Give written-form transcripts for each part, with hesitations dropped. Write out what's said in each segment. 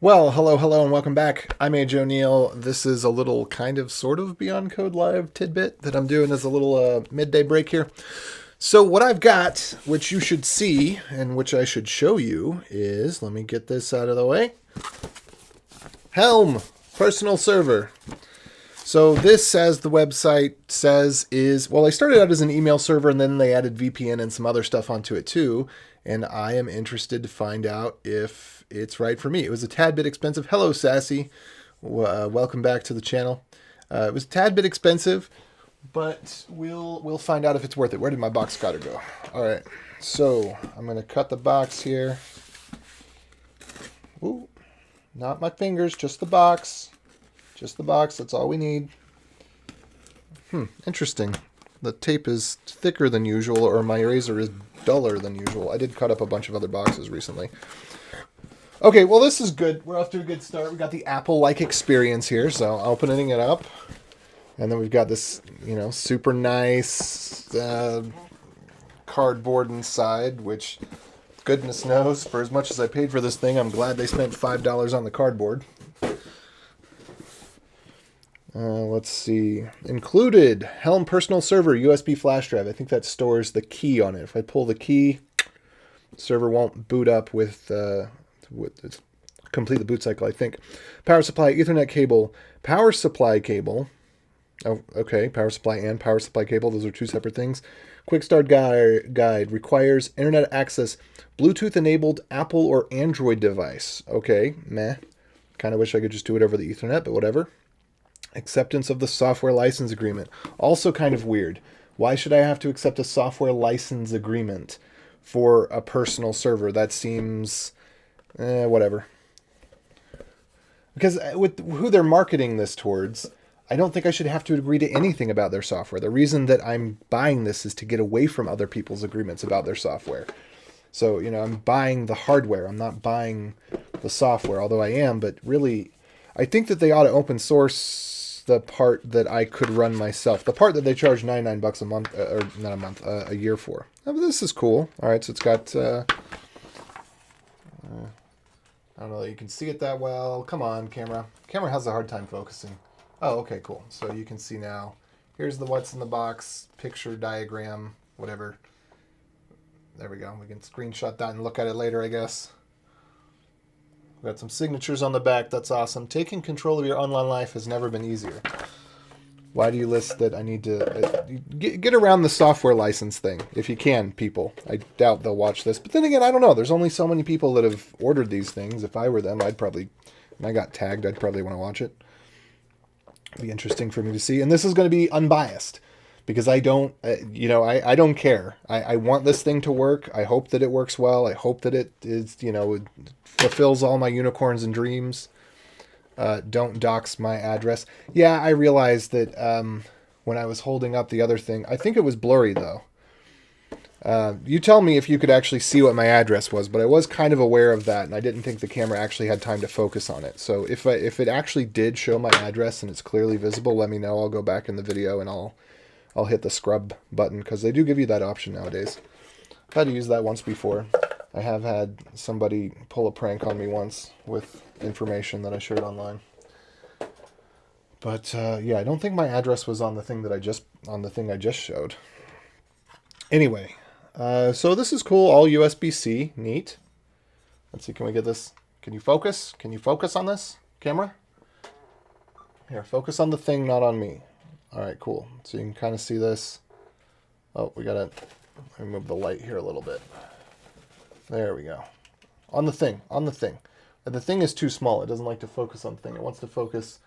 Well, hello, and welcome back. I'm Age O'Neill. This is a little kind of sort of Beyond Code Live tidbit that I'm doing as a little midday break here. So, what I've got, which you should see and which I should show you, is let me get this out of the way Helm, personal server. So, this, as the website says, is well, I started out as an email server and then they added VPN and some other stuff onto it too. And I am interested to find out if it's right for me. It was a tad bit expensive. Hello, Sassy. Welcome back to the channel. It was a tad bit expensive, but we'll find out if it's worth it. Where did my box cutter go? All right, so I'm gonna cut the box here. Ooh, not my fingers, just the box. Just the box. That's all we need. Interesting. The tape is thicker than usual, or my razor is duller than usual. I did cut up a bunch of other boxes recently. Okay, well, this is good. We're off to a good start. We got the Apple-like experience here, so opening it up. And then we've got this, super nice cardboard inside, which, goodness knows, for as much as I paid for this thing, I'm glad they spent $5 on the cardboard. Let's see. Included, Helm personal server, USB flash drive. I think that stores the key on it. If I pull the key, the server won't boot up with complete the boot cycle, I think. Power supply, Ethernet cable, power supply cable. Oh, okay, power supply and power supply cable. Those are two separate things. Quick start guide requires internet access, Bluetooth-enabled Apple or Android device. Okay, meh. Kind of wish I could just do it over the Ethernet, but whatever. Acceptance of the software license agreement. Also kind of weird. Why should I have to accept a software license agreement for a personal server? That seems... whatever. Because with who they're marketing this towards, I don't think I should have to agree to anything about their software. The reason that I'm buying this is to get away from other people's agreements about their software. So, I'm buying the hardware. I'm not buying the software, although I am. But really, I think that they ought to open source the part that I could run myself. The part that they charge $99 a month, or not a month, a year for. Oh, but this is cool. All right, so it's got... I don't know that you can see it that well. Come on, camera. Camera has a hard time focusing. Oh, okay, cool. So you can see now. Here's the what's in the box, picture, diagram, whatever. There we go. We can screenshot that and look at it later, I guess. We've got some signatures on the back. That's awesome. Taking control of your online life has never been easier. Why do you list that I need to... get around the software license thing, if you can, people. I doubt they'll watch this. But then again, I don't know. There's only so many people that have ordered these things. If I were them, I'd probably... and I got tagged, I'd probably want to watch it. It'd be interesting for me to see. And this is going to be unbiased. Because I don't... I don't care. I want this thing to work. I hope that it works well. I hope that it is, it fulfills all my unicorns and dreams. Don't dox my address. Yeah, I realized that when I was holding up the other thing, I think it was blurry though. You tell me if you could actually see what my address was, but I was kind of aware of that, and I didn't think the camera actually had time to focus on it. So if it actually did show my address and it's clearly visible, let me know. I'll go back in the video and I'll hit the scrub button, because they do give you that option nowadays. I've had to use that once before. I have had somebody pull a prank on me once with information that I shared online. But yeah, I don't think my address was on the thing I just showed. Anyway, so this is cool. All USB-C, neat. Let's see, can we get this? Can you focus? Can you focus on this camera? Here, focus on the thing, not on me. All right, cool. So you can kind of see this. Oh, we gotta remove the light here a little bit. There we go. On the thing, on the thing. The thing is too small. It doesn't like to focus on thing. It wants to focus,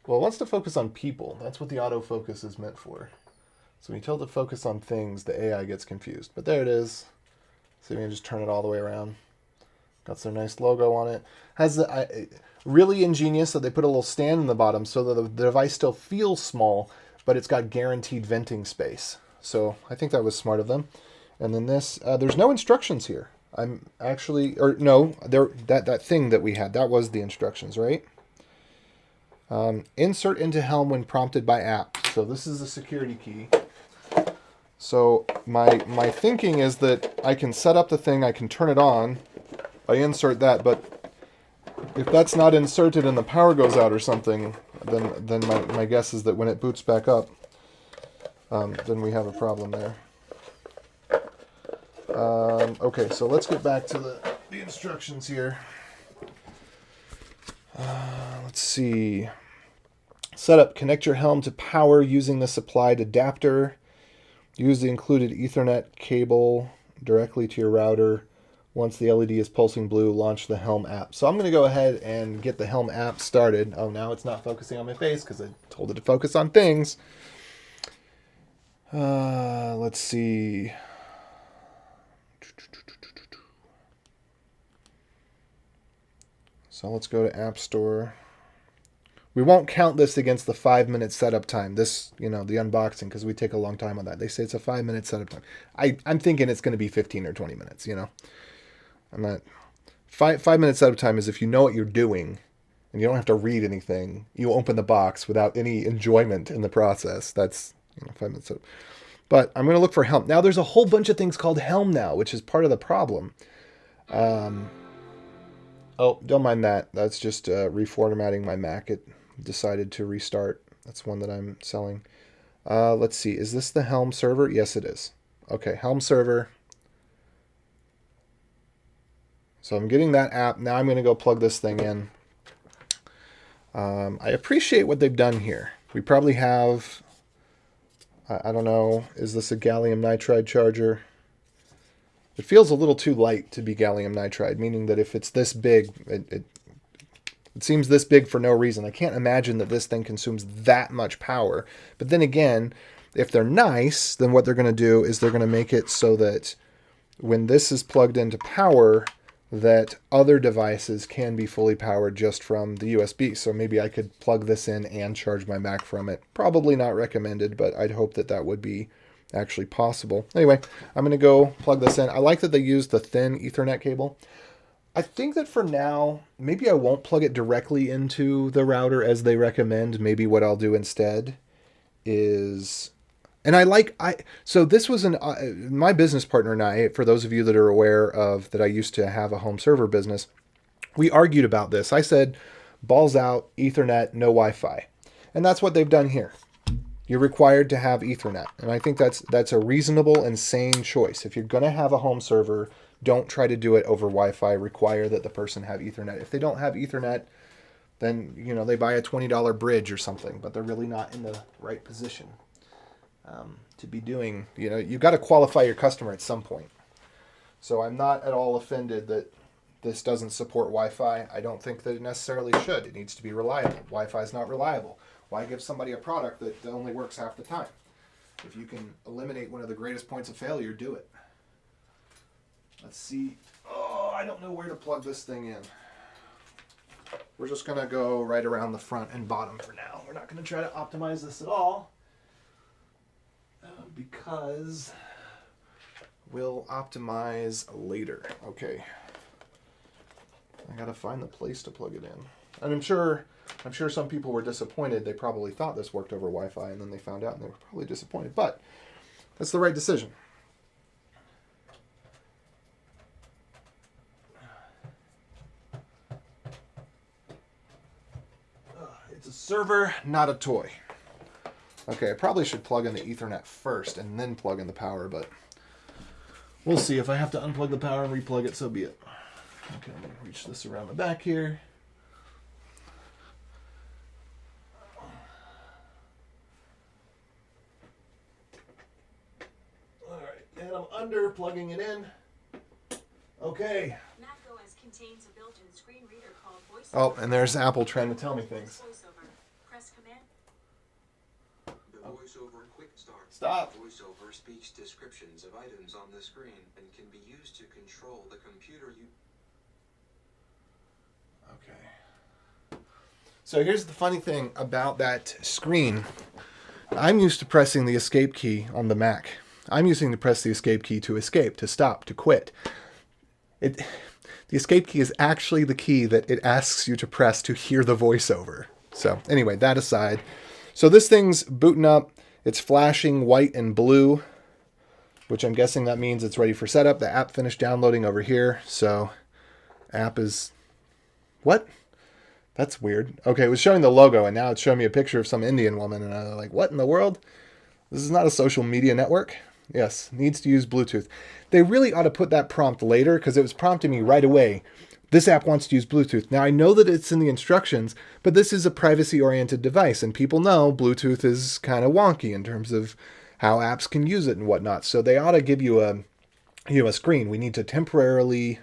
well, it wants to focus on people. That's what the autofocus is meant for. So when you tell it to focus on things, the AI gets confused. But there it is. So you can just turn it all the way around. Got some nice logo on it. Has the really ingenious that they put a little stand in the bottom so that the device still feels small, but it's got guaranteed venting space. So I think that was smart of them. And then this, there's no instructions here. I'm actually, or no, that thing that we had, that was the instructions, right? Insert into Helm when prompted by app. So this is the security key. So my thinking is that I can set up the thing, I can turn it on, I insert that, but if that's not inserted and the power goes out or something, then my guess is that when it boots back up, then we have a problem there. Okay, so let's get back to the instructions here. Let's see. Setup. Connect your Helm to power using the supplied adapter. Use the included Ethernet cable directly to your router. Once the LED is pulsing blue, launch the Helm app. So I'm going to go ahead and get the Helm app started. Oh, now it's not focusing on my face because I told it to focus on things. Let's see. So let's go to App Store. We won't count this against the 5-minute setup time. This, the unboxing, because we take a long time on that. They say it's a 5-minute setup time. I'm thinking it's going to be 15 or 20 minutes, I'm not. 5-minute setup time is if you know what you're doing and you don't have to read anything. You open the box without any enjoyment in the process. That's 5 minutes setup. But I'm going to look for Helm. Now, there's a whole bunch of things called Helm now, which is part of the problem. Oh, don't mind that. That's just reformatting my Mac. It decided to restart. That's one that I'm selling. Let's see. Is this the Helm server? Yes, it is. Okay, Helm server. So I'm getting that app. Now I'm going to go plug this thing in. I appreciate what they've done here. We probably have, I don't know, is this a gallium nitride charger? It feels a little too light to be gallium nitride, meaning that if it's this big, it seems this big for no reason. I can't imagine that this thing consumes that much power. But then again, if they're nice, then what they're going to do is they're going to make it so that when this is plugged into power, that other devices can be fully powered just from the USB. So maybe I could plug this in and charge my Mac from it. Probably not recommended, but I'd hope that that would be actually possible. Anyway, I'm going to go plug this in. I like that they use the thin Ethernet cable. I think that for now, maybe I won't plug it directly into the router as they recommend. Maybe what I'll do instead is... And so this was my business partner and I, for those of you that are aware of that I used to have a home server business, we argued about this. I said, balls out, Ethernet, no Wi-Fi. And that's what they've done here. You're required to have Ethernet. And I think that's a reasonable and sane choice. If you're going to have a home server, don't try to do it over Wi-Fi. Require that the person have Ethernet. If they don't have Ethernet, then, they buy a $20 bridge or something, but they're really not in the right position. To be doing, you've got to qualify your customer at some point. So I'm not at all offended that this doesn't support Wi-Fi. I don't think that it necessarily should. It needs to be reliable. Wi-Fi is not reliable. Why give somebody a product that only works half the time? If you can eliminate one of the greatest points of failure, do it. Let's see. Oh, I don't know where to plug this thing in. We're just going to go right around the front and bottom for now. We're not going to try to optimize this at all. Because we'll optimize later. Okay. I gotta find the place to plug it in. And I'm sure some people were disappointed. They probably thought this worked over Wi-Fi, and then they found out and they were probably disappointed. But that's the right decision. It's a server, not a toy. Okay, I probably should plug in the Ethernet first and then plug in the power, but we'll see. If I have to unplug the power and replug it, so be it. Okay, I'm going to reach this around the back here. All right, and I'm under plugging it in. Okay. macOS contains a built-in screen reader called VoiceOver. Oh, and there's Apple trying to tell me things. Press command. The VoiceOver Quick Start. Stop. VoiceOver speaks descriptions of items on the screen and can be used to control the computer you... Okay. So here's the funny thing about that screen. I'm used to pressing the escape key on the Mac. I'm using to press the escape key to escape, to stop, to quit. The escape key is actually the key that it asks you to press to hear the voiceover. So anyway, that aside. So this thing's booting up. It's flashing white and blue, which I'm guessing that means it's ready for setup. The app finished downloading over here. So app is... What? That's weird. Okay, it was showing the logo, and now it's showing me a picture of some Indian woman, and I'm like, what in the world? This is not a social media network. Yes, needs to use Bluetooth. They really ought to put that prompt later, because it was prompting me right away. This app wants to use Bluetooth. Now, I know that it's in the instructions, but this is a privacy-oriented device, and people know Bluetooth is kind of wonky in terms of how apps can use it and whatnot. So they ought to give you a screen. We need to temporarily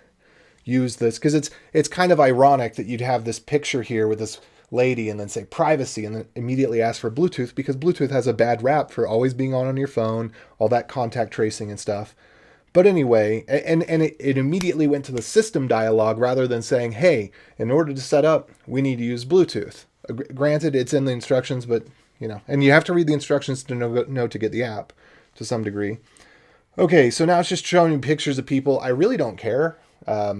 use this, because it's kind of ironic that you'd have this picture here with this lady and then say privacy and then immediately ask for Bluetooth, because Bluetooth has a bad rap for always being on your phone, all that contact tracing and stuff. But anyway, and it immediately went to the system dialog rather than saying, hey, in order to set up, we need to use Bluetooth. Granted, it's in the instructions, but, and you have to read the instructions to know to get the app to some degree. Okay, so now it's just showing me pictures of people. I really don't care. I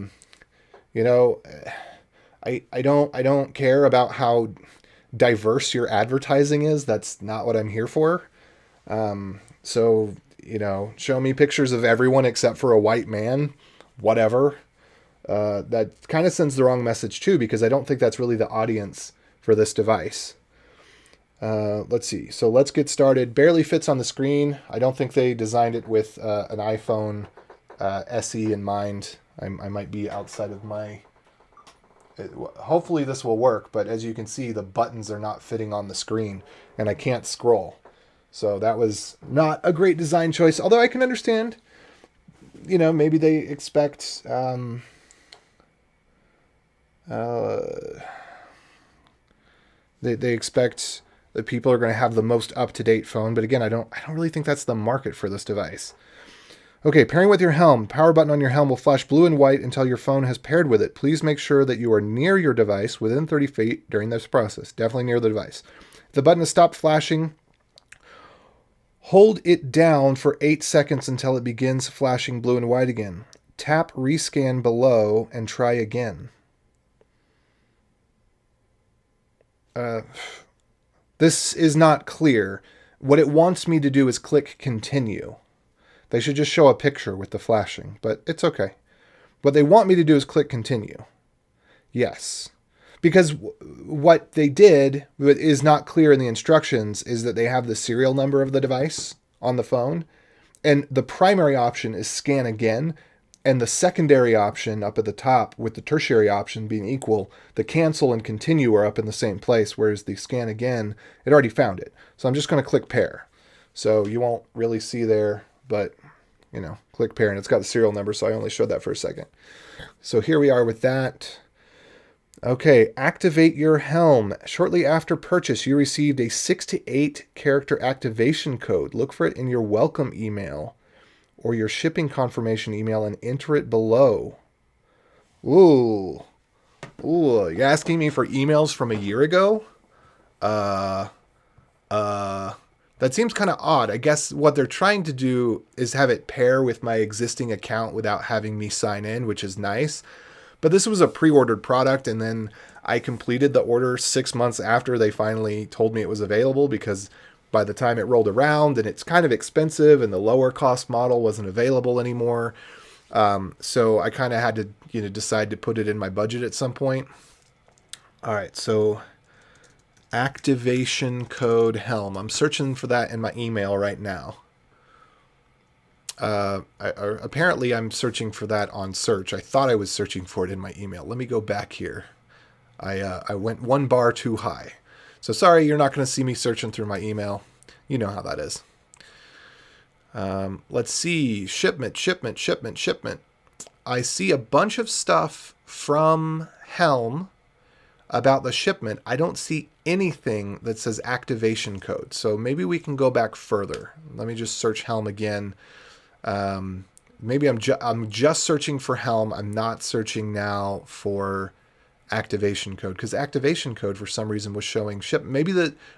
don't care about how diverse your advertising is. That's not what I'm here for. So, show me pictures of everyone except for a white man, whatever. That kind of sends the wrong message too, because I don't think that's really the audience for this device. Let's see. So let's get started. Barely fits on the screen. I don't think they designed it with an iPhone SE in mind. I might be outside of my... hopefully this will work, but as you can see, the buttons are not fitting on the screen, and I can't scroll. So that was not a great design choice, although I can understand, maybe they expect... They expect that people are going to have the most up-to-date phone, but again, I don't really think that's the market for this device. Okay, pairing with your Helm. Power button on your Helm will flash blue and white until your phone has paired with it. Please make sure that you are near your device within 30 feet during this process. Definitely near the device. If the button has stopped flashing, hold it down for 8 seconds until it begins flashing blue and white again. Tap rescan below and try again. This is not clear. What it wants me to do is click continue. They should just show a picture with the flashing, but it's okay. What they want me to do is click continue. Yes. Because what they did, what is not clear in the instructions, is that they have the serial number of the device on the phone, and the primary option is scan again, and the secondary option up at the top, with the tertiary option being equal, the cancel and continue are up in the same place, whereas the scan again, it already found it. So I'm just going to click pair. So you won't really see there, but, click pair, and it's got the serial number, so I only showed that for a second. So here we are with that. Okay, activate your Helm. Shortly after purchase, you received a 6 to 8 character activation code. Look for it in your welcome email or your shipping confirmation email and enter it below. Ooh, you're asking me for emails from a year ago? That seems kind of odd. I guess what they're trying to do is have it pair with my existing account without having me sign in, which is nice. But this was a pre-ordered product, and then I completed the order 6 months after they finally told me it was available, because by the time it rolled around, and it's kind of expensive, and the lower cost model wasn't available anymore. So I kind of had to, decide to put it in my budget at some point. All right, so activation code Helm. I'm searching for that in my email right now. Apparently I'm searching for that on search. I thought I was searching for it in my email. Let me go back here. I went one bar too high. So sorry, you're not going to see me searching through my email. You know how that is. Let's see. Shipment. I see a bunch of stuff from Helm about the shipment. I don't see anything that says activation code. So maybe we can go back further. Let me just search Helm again. Maybe I'm just searching for Helm. I'm not searching now for activation code, because activation code for some reason was showing ship. Maybe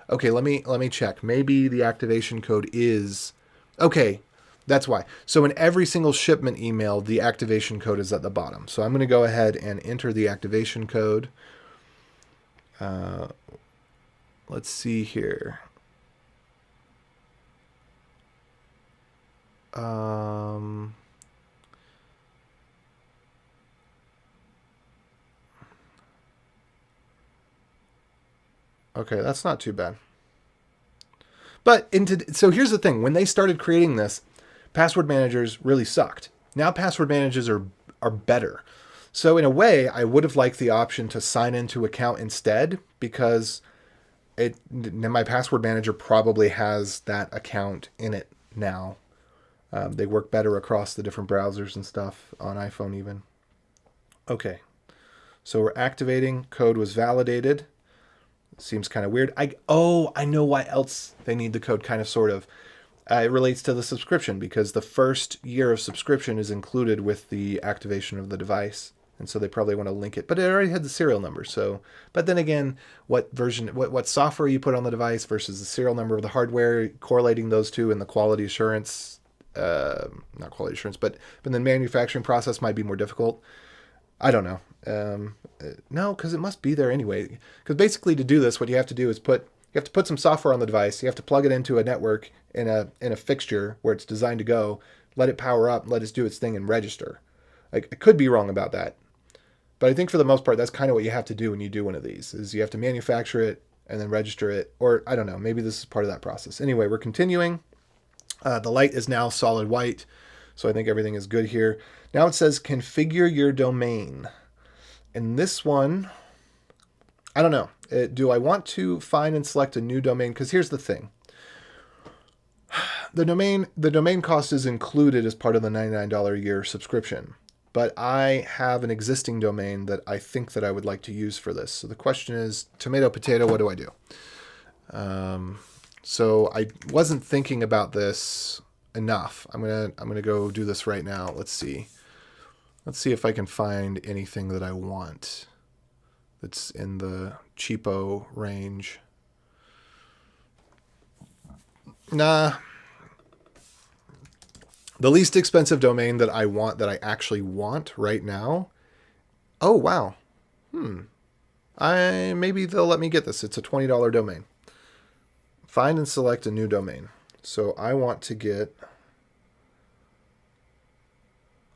okay, let me check. Maybe the activation code is okay. That's why. So in every single shipment email, the activation code is at the bottom. So I'm going to go ahead and enter the activation code. Let's see here. Okay, that's not too bad. But so here's the thing. When they started creating this, password managers really sucked. Now password managers are better. So in a way, I would have liked the option to sign into account instead, because my password manager probably has that account in it now. They work better across the different browsers and stuff on iPhone even. Okay, so we're activating. Code was validated. Seems kind of weird. I know why else they need the code, kind of, sort of. It relates to the subscription, because the first year of subscription is included with the activation of the device. And so they probably want to link it, but it already had the serial number. So, but then again, what software you put on the device versus the serial number of the hardware, correlating those two, and the quality assurance, not quality assurance, but the manufacturing process might be more difficult. I don't know. No, because it must be there anyway. Because basically, to do this, what you have to do is you have to put some software on the device. You have to plug it into a network in a fixture where it's designed to go. Let it power up, let it do its thing, and register. I could be wrong about that, but I think for the most part, that's kind of what you have to do when you do one of these. Is you have to manufacture it and then register it, or I don't know. Maybe this is part of that process. Anyway, we're continuing. The light is now solid white, so I think everything is good here. Now it says configure your domain. And this one, I don't know. Do I want to find and select a new domain? Because here's the thing. The domain cost is included as part of the $99 a year subscription. But I have an existing domain that I think that I would like to use for this. So the question is, tomato, potato, what do I do? So I wasn't thinking about this enough. I'm gonna go do this right now. Let's see if I can find anything that I want that's in the cheapo range. Nah. The least expensive domain that I actually want right now. Oh, wow. Maybe they'll let me get this. It's a $20 domain. Find and select a new domain. So I want to get,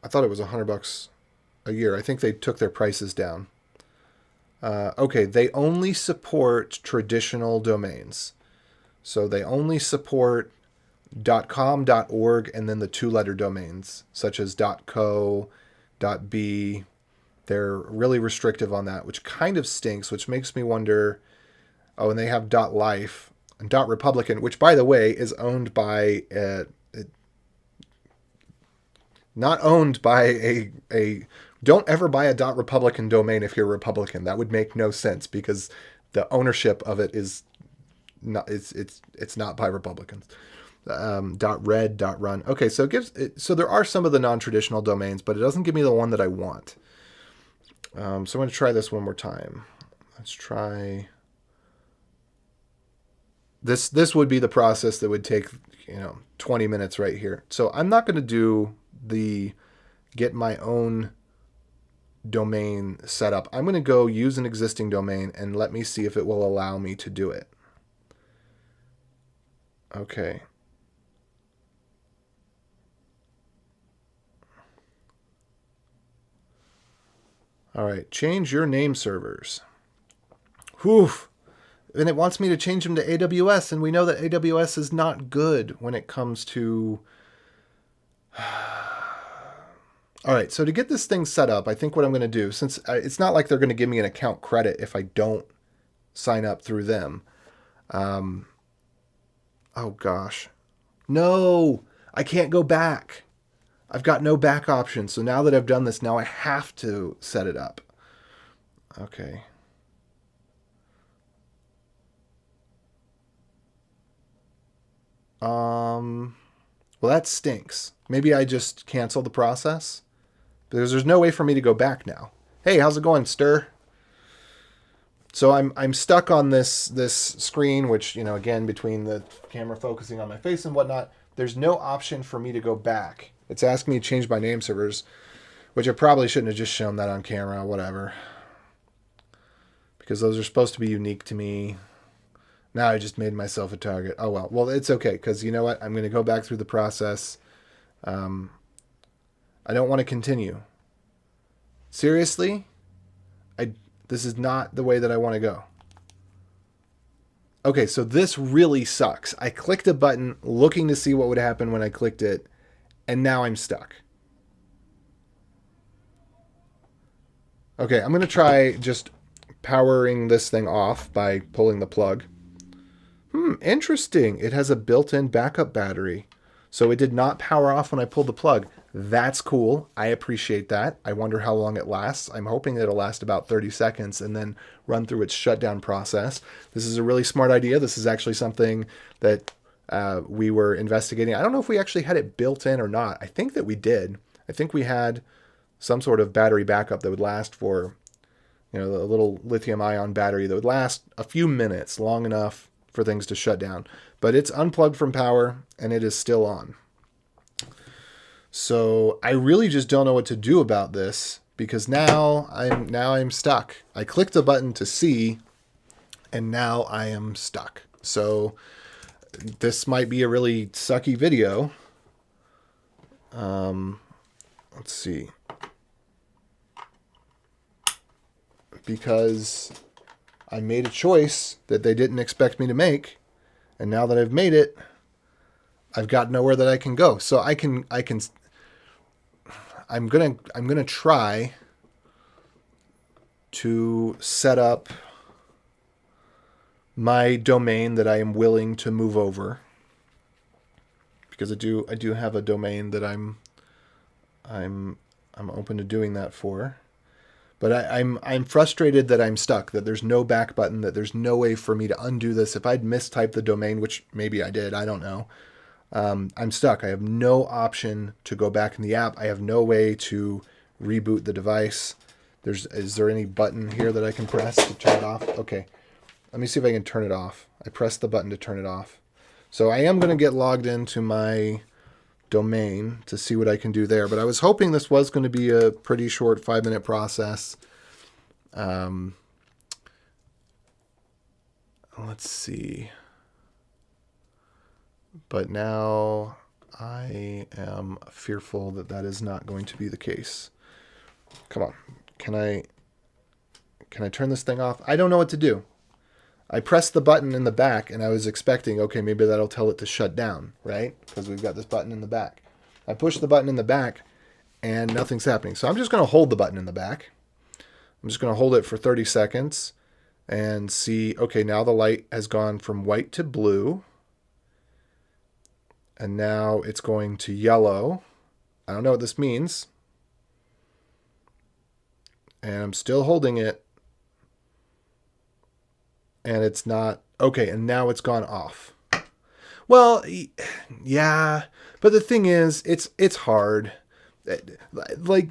I thought it was $100 a year. I think they took their prices down. Okay, they only support traditional domains. So they only support .com, .org, and then the two-letter domains, such as .co, .b. They're really restrictive on that, which kind of stinks, which makes me wonder. Oh, and they have .life and .republican, which, by the way, is owned by not owned by a. Don't ever buy a .republican domain if you're a Republican. That would make no sense, because the ownership of it is not. It's not by Republicans. .red, .run. Okay, so so there are some of the non-traditional domains, but it doesn't give me the one that I want. So I'm going to try this one more time. Let's try. This would be the process that would take 20 minutes right here. So I'm not going to do the get my own domain setup. I'm going to go use an existing domain and let me see if it will allow me to do it. Okay. All right, change your name servers. Whew. And it wants me to change them to AWS, and we know that AWS is not good when it comes to... All right, so to get this thing set up, I think what I'm going to do, since it's not like they're going to give me an account credit if I don't sign up through them. Oh, gosh. No, I can't go back. I've got no back option. So now that I've done this, now I have to set it up. Okay. Well, that stinks. Maybe I just cancel the process, because there's no way for me to go back now. Hey, how's it going, Stir? So I'm stuck on this screen, which, again, between the camera focusing on my face and whatnot, there's no option for me to go back. It's asking me to change my name servers, which I probably shouldn't have just shown that on camera, whatever. Because those are supposed to be unique to me. Now I just made myself a target. Oh, well. Well, it's okay, because you know what? I'm going to go back through the process. I don't want to continue. Seriously? This is not the way that I want to go. Okay, so this really sucks. I clicked a button looking to see what would happen when I clicked it, and now I'm stuck. Okay, I'm going to try just powering this thing off by pulling the plug. Interesting. It has a built-in backup battery. So it did not power off when I pulled the plug. That's cool. I appreciate that. I wonder how long it lasts. I'm hoping it'll last about 30 seconds and then run through its shutdown process. This is a really smart idea. This is actually something that we were investigating. I don't know if we actually had it built in or not. I think that we did. I think we had some sort of battery backup that would last for, a little lithium ion battery that would last a few minutes, long enough for things to shut down. But it's unplugged from power and it is still on. So I really just don't know what to do about this because now I'm stuck. I clicked the button to see and now I am stuck. So this might be a really sucky video. Let's see. Because I made a choice that they didn't expect me to make, and now that I've made it, I've got nowhere that I can go. So I'm gonna try to set up my domain that I am willing to move over, because I do have a domain that I'm open to doing that for. But I'm frustrated that I'm stuck, that there's no back button, that there's no way for me to undo this. If I'd mistyped the domain, which maybe I did, I don't know. I'm stuck. I have no option to go back in the app. I have no way to reboot the device. Is there any button here that I can press to turn it off? Okay, let me see if I can turn it off. I pressed the button to turn it off. So I am going to get logged into my domain to see what I can do there. But I was hoping this was going to be a pretty short 5-minute process. Let's see. But now I am fearful that that is not going to be the case. Come on. Can I turn this thing off? I don't know what to do. I pressed the button in the back and I was expecting, okay, maybe that'll tell it to shut down, right? Because we've got this button in the back. I push the button in the back and nothing's happening. So I'm just going to hold the button in the back. I'm just going to hold it for 30 seconds and see, okay, now the light has gone from white to blue. And now it's going to yellow. I don't know what this means. And I'm still holding it. And it's not, okay, and now it's gone off. Well, yeah, but the thing is, it's hard. Like,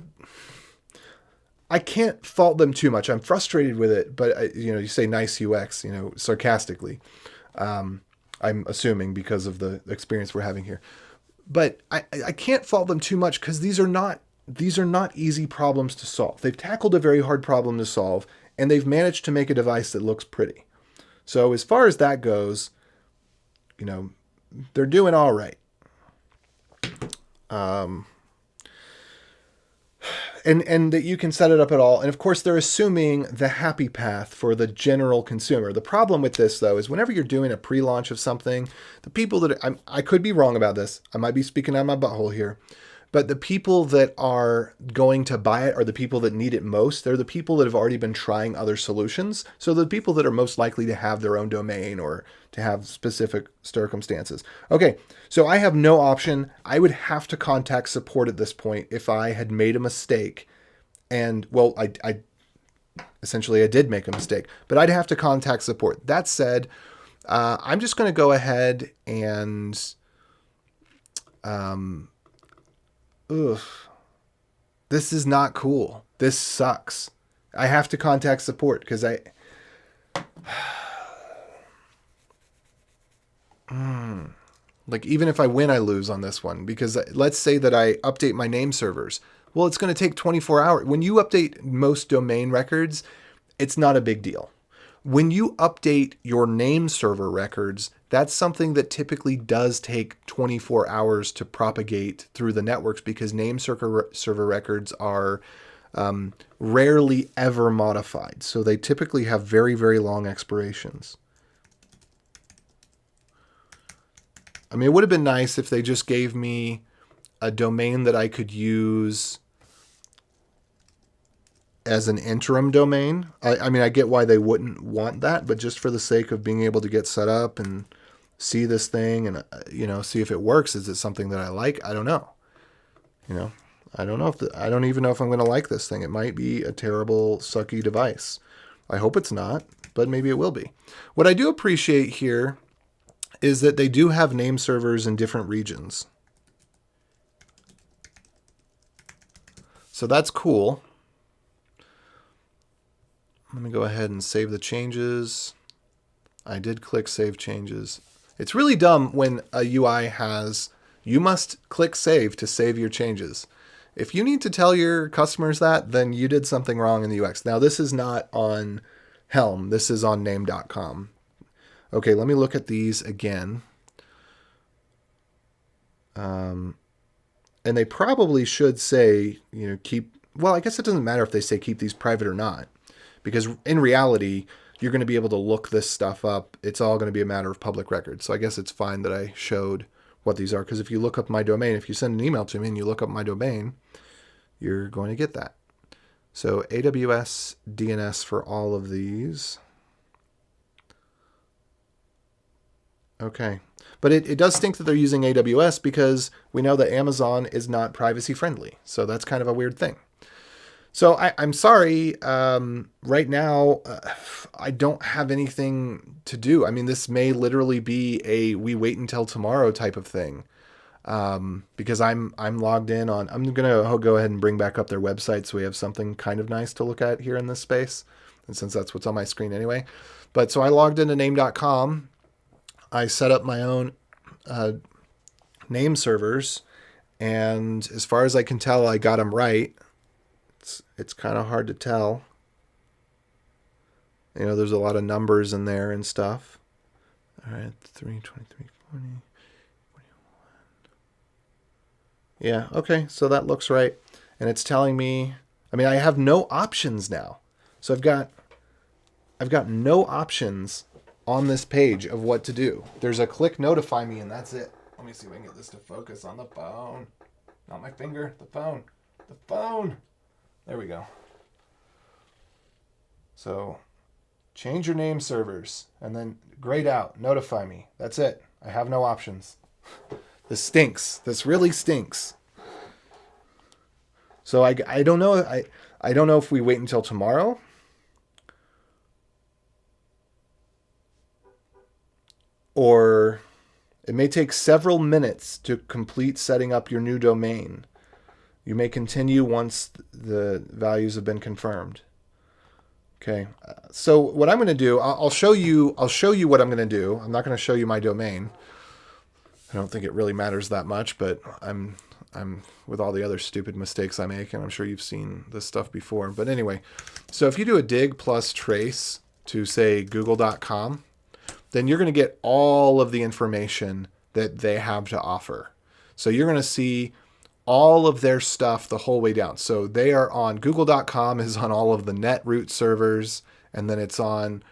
I can't fault them too much. I'm frustrated with it, but you say nice UX, sarcastically. I'm assuming because of the experience we're having here. But I can't fault them too much because these are not easy problems to solve. They've tackled a very hard problem to solve, and they've managed to make a device that looks pretty. So as far as that goes, they're doing all right. And that you can set it up at all. And of course, they're assuming the happy path for the general consumer. The problem with this, though, is whenever you're doing a pre-launch of something, the people that I could be wrong about this. I might be speaking out my butthole here. But the people that are going to buy it are the people that need it most. They're the people that have already been trying other solutions. So the people that are most likely to have their own domain or to have specific circumstances. Okay, so I have no option. I would have to contact support at this point if I had made a mistake. And, well, I essentially did make a mistake. But I'd have to contact support. That said, I'm just going to go ahead and... This is not cool. This sucks. I have to contact support because like, even if I win, I lose on this one, because let's say that I update my name servers. Well, it's going to take 24 hours. When you update most domain records, it's not a big deal. When you update your name server records, that's something that typically does take 24 hours to propagate through the networks, because name server records are rarely ever modified. So they typically have very, very long expirations. I mean, it would have been nice if they just gave me a domain that I could use as an interim domain. I mean, I get why they wouldn't want that, but just for the sake of being able to get set up and see this thing and, see if it works. Is it something that I like? I don't know. I don't know I don't even know if I'm going to like this thing. It might be a terrible, sucky device. I hope it's not, but maybe it will be. What I do appreciate here is that they do have name servers in different regions. So that's cool. Let me go ahead and save the changes. I did click Save Changes. It's really dumb when a UI has, you must click Save to save your changes. If you need to tell your customers that, then you did something wrong in the UX. Now, this is not on Helm. This is on name.com. Okay, let me look at these again. And they probably should say, keep, well, I guess it doesn't matter if they say keep these private or not, because in reality, you're going to be able to look this stuff up. It's all going to be a matter of public record. So I guess it's fine that I showed what these are, because if you look up my domain, if you send an email to me and you look up my domain, you're going to get that. So AWS DNS for all of these. Okay. But it does stink that they're using AWS, because we know that Amazon is not privacy friendly. So that's kind of a weird thing. So I'm sorry. Right now, I don't have anything to do. I mean, this may literally be a we wait until tomorrow type of thing. Because I'm logged in on, I'm going to go ahead and bring back up their website so we have something kind of nice to look at here in this space. And since that's what's on my screen anyway. But so I logged into name.com. I set up my own name servers. And as far as I can tell, I got them right. It's kind of hard to tell. There's a lot of numbers in there and stuff. All right, 3, 23, 40. Yeah, okay, so that looks right. And it's telling me, I mean, I have no options now. So I've got no options on this page of what to do. There's a click notify me, and that's it. Let me see if I can get this to focus on the phone. Not my finger, the phone. The phone. There we go. So change your name servers and then grayed out, notify me. That's it. I have no options. This stinks. This really stinks. So I don't know. I don't know if we wait until tomorrow. Or it may take several minutes to complete setting up your new domain. You may continue once the values have been confirmed. Okay. So what I'm going to do, I'll show you what I'm going to do. I'm not going to show you my domain. I don't think it really matters that much, but I'm with all the other stupid mistakes I make, and I'm sure you've seen this stuff before. But anyway, so if you do a dig plus trace to say google.com, then you're going to get all of the information that they have to offer. So you're going to see all of their stuff the whole way down. So they are on google.com is on all of the netroot servers, and then it's on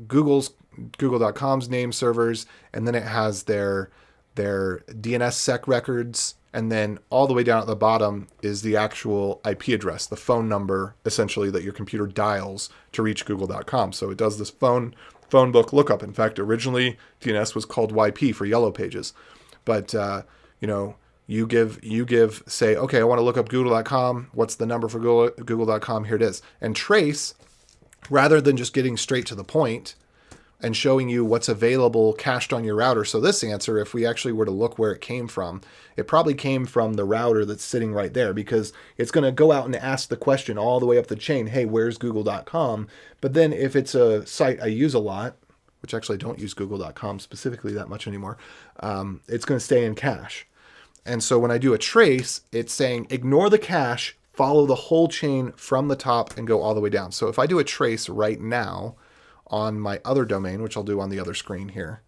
google.com's name servers, and then it has their DNSSEC records, and then all the way down at the bottom is the actual IP address, the phone number essentially that your computer dials to reach google.com. So it does this phone book lookup. In fact, originally DNS was called YP for Yellow Pages, but you give say, okay, I want to look up google.com. What's the number for google.com? Here it is. And trace, rather than just getting straight to the point and showing you what's available cached on your router. So this answer, if we actually were to look where it came from, it probably came from the router that's sitting right there, because it's going to go out and ask the question all the way up the chain, hey, where's google.com? But then if it's a site I use a lot, which actually I don't use google.com specifically that much anymore, it's going to stay in cache. And so when I do a trace, it's saying ignore the cache, follow the whole chain from the top and go all the way down. So if I do a trace right now on my other domain, which I'll do on the other screen here,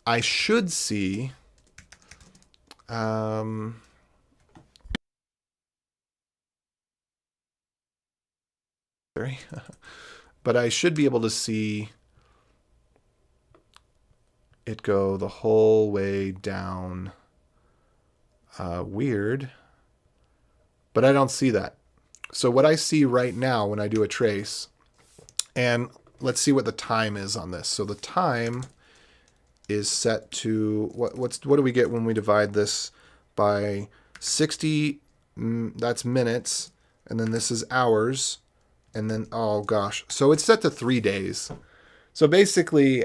I should see but I should be able to see it go the whole way down. Weird. But I don't see that. So what I see right now when I do a trace, and let's see what the time is on this. So the time is set to, what do we get when we divide this by 60? That's minutes. And then this is hours. And then, oh gosh. So it's set to 3 days. So basically,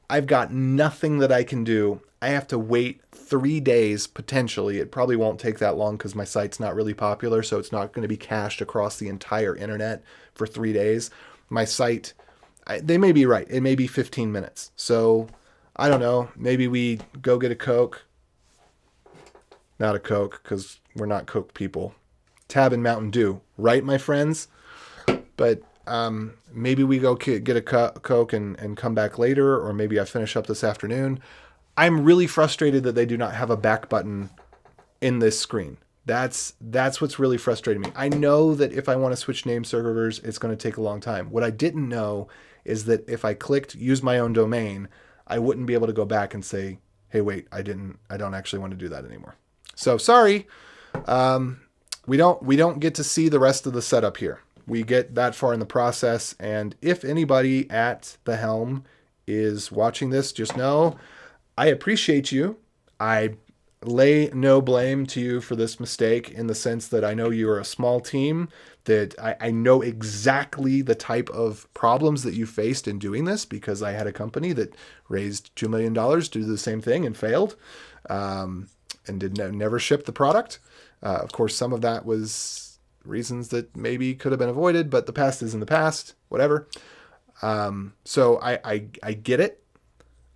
I've got nothing that I can do. I have to wait 3 days potentially. It probably won't take that long because my site's not really popular, so it's not going to be cached across the entire internet for 3 days. My site, they may be right. It may be 15 minutes. So I don't know. Maybe we go get a Coke. Not a Coke because we're not Coke people. Tab and Mountain Dew, right, my friends? But maybe we go get a Coke and come back later, or maybe I finish up this afternoon. I'm really frustrated that they do not have a back button in this screen. That's what's really frustrating me. I know that if I want to switch name servers, it's going to take a long time. What I didn't know is that if I clicked use my own domain, I wouldn't be able to go back and say, hey, wait, I don't actually want to do that anymore. So sorry. We don't get to see the rest of the setup here. We get that far in the process. And if anybody at the Helm is watching this, just know I appreciate you. I lay no blame to you for this mistake in the sense that I know you're a small team, that I know exactly the type of problems that you faced in doing this because I had a company that raised $2 million to do the same thing and failed and never shipped the product. Of course, some of that was reasons that maybe could have been avoided, but the past is in the past, whatever. So I get it.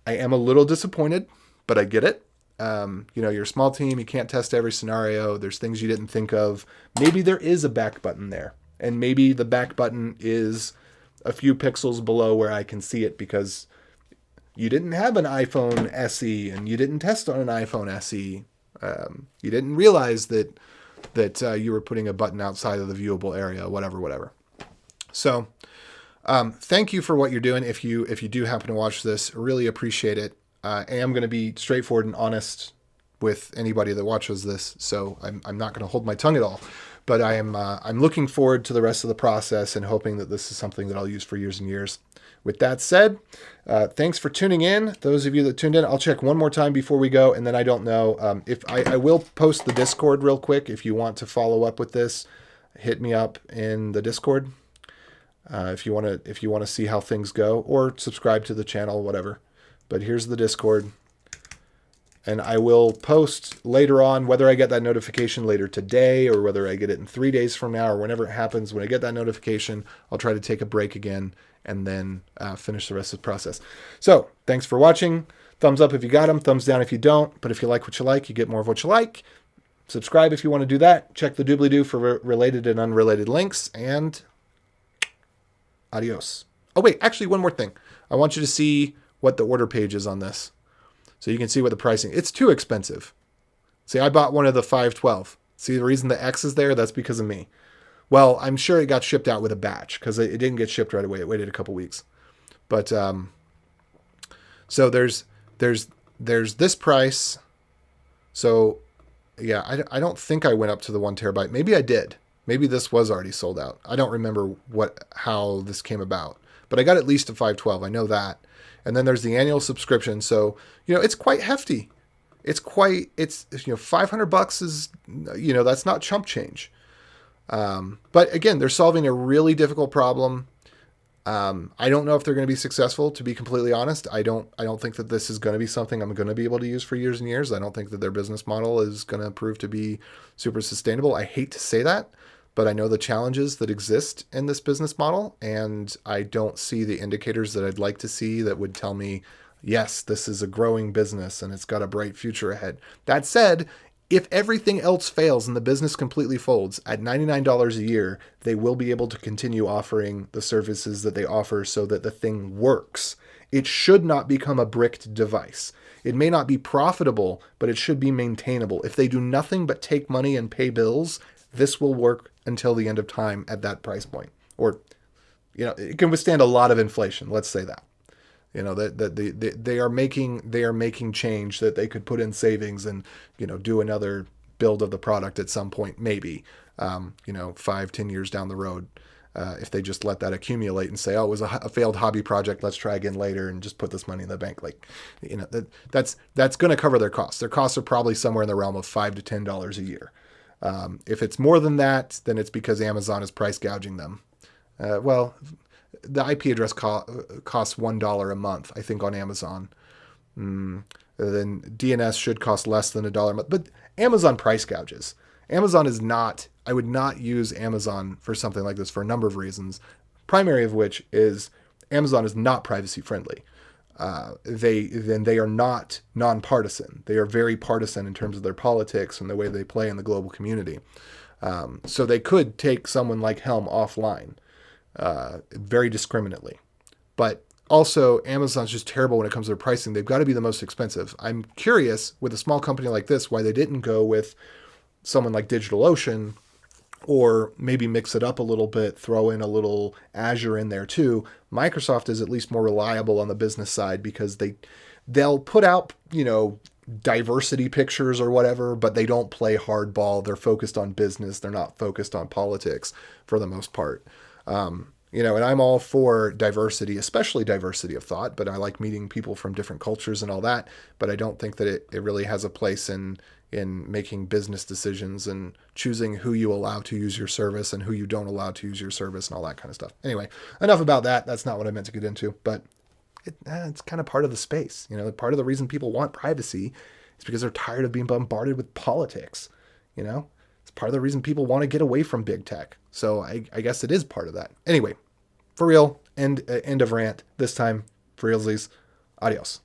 I am a little disappointed, but I get it. You're a small team. You can't test every scenario. There's things you didn't think of. Maybe there is a back button there, and maybe the back button is a few pixels below where I can see it because you didn't have an iPhone SE and you didn't test on an iPhone SE. You didn't realize that you were putting a button outside of the viewable area, whatever. So thank you for what you're doing. If you do happen to watch this, really appreciate it. I am going to be straightforward and honest with anybody that watches this, so I'm not going to hold my tongue at all. But I'm looking forward to the rest of the process and hoping that this is something that I'll use for years and years. With that said, thanks for tuning in. Those of you that tuned in, I'll check one more time before we go, and then I don't know if I will post the Discord real quick. If you want to follow up with this, hit me up in the Discord. If you want to see how things go, or subscribe to the channel, whatever. But here's the Discord. And I will post later on, whether I get that notification later today or whether I get it in 3 days from now or whenever it happens. When I get that notification, I'll try to take a break again and then finish the rest of the process. So thanks for watching. Thumbs up if you got them. Thumbs down if you don't. But if you like what you like, you get more of what you like. Subscribe if you want to do that. Check the doobly-doo for related and unrelated links. And adios. Oh, wait. Actually, one more thing. I want you to see what the order page is on this. So you can see what the pricing. It's too expensive. See, I bought one of the 512. See the reason the X is there? That's because of me. Well, I'm sure it got shipped out with a batch because it didn't get shipped right away. It waited a couple weeks. But so there's this price. So yeah, I don't think I went up to the 1 terabyte. Maybe I did. Maybe this was already sold out. I don't remember how this came about. But I got at least a 512. I know that. And then there's the annual subscription. So, it's quite hefty. It's $500 is, that's not chump change. But again, they're solving a really difficult problem. I don't know if they're going to be successful, to be completely honest. I don't think that this is going to be something I'm going to be able to use for years and years. I don't think that their business model is going to prove to be super sustainable. I hate to say that, but I know the challenges that exist in this business model, and I don't see the indicators that I'd like to see that would tell me, yes, this is a growing business and it's got a bright future ahead. That said, if everything else fails and the business completely folds, at $99 a year, they will be able to continue offering the services that they offer so that the thing works. It should not become a bricked device. It may not be profitable, but it should be maintainable. If they do nothing but take money and pay bills, this will work until the end of time at that price point. Or, it can withstand a lot of inflation. Let's say that. You know, that they are making change that they could put in savings and, you know, do another build of the product at some point, maybe, you know, 5-10 years down the road. If they just let that accumulate and say, oh, it was a failed hobby project, let's try again later and just put this money in the bank. Like, you know, that's going to cover their costs. Their costs are probably somewhere in the realm of $5 to $10 a year. If it's more than that, then it's because Amazon is price gouging them. Well, the IP address costs $1 a month, I think, on Amazon. Then DNS should cost less than $1 a month. But Amazon price gouges. Amazon is not, I would not use Amazon for something like this for a number of reasons. Primary of which is Amazon is not privacy friendly. They are not nonpartisan. They are very partisan in terms of their politics and the way they play in the global community. So they could take someone like Helm offline very discriminately. But also, Amazon's just terrible when it comes to their pricing. They've got to be the most expensive. I'm curious, with a small company like this, why they didn't go with someone like DigitalOcean, or maybe mix it up a little bit, throw in a little Azure in there too. Microsoft is at least more reliable on the business side because they'll put out, you know, diversity pictures or whatever, but they don't play hardball. They're focused on business. They're not focused on politics for the most part. You know, and I'm all for diversity, especially diversity of thought, but I like meeting people from different cultures and all that. But I don't think that it really has a place in making business decisions and choosing who you allow to use your service and who you don't allow to use your service and all that kind of stuff. Anyway, enough about that. That's not what I meant to get into, but it's kind of part of the space. You know, part of the reason people want privacy is because they're tired of being bombarded with politics. You know, it's part of the reason people want to get away from big tech. So I guess it is part of that. Anyway, for real, end of rant. This time, for realsies, adios.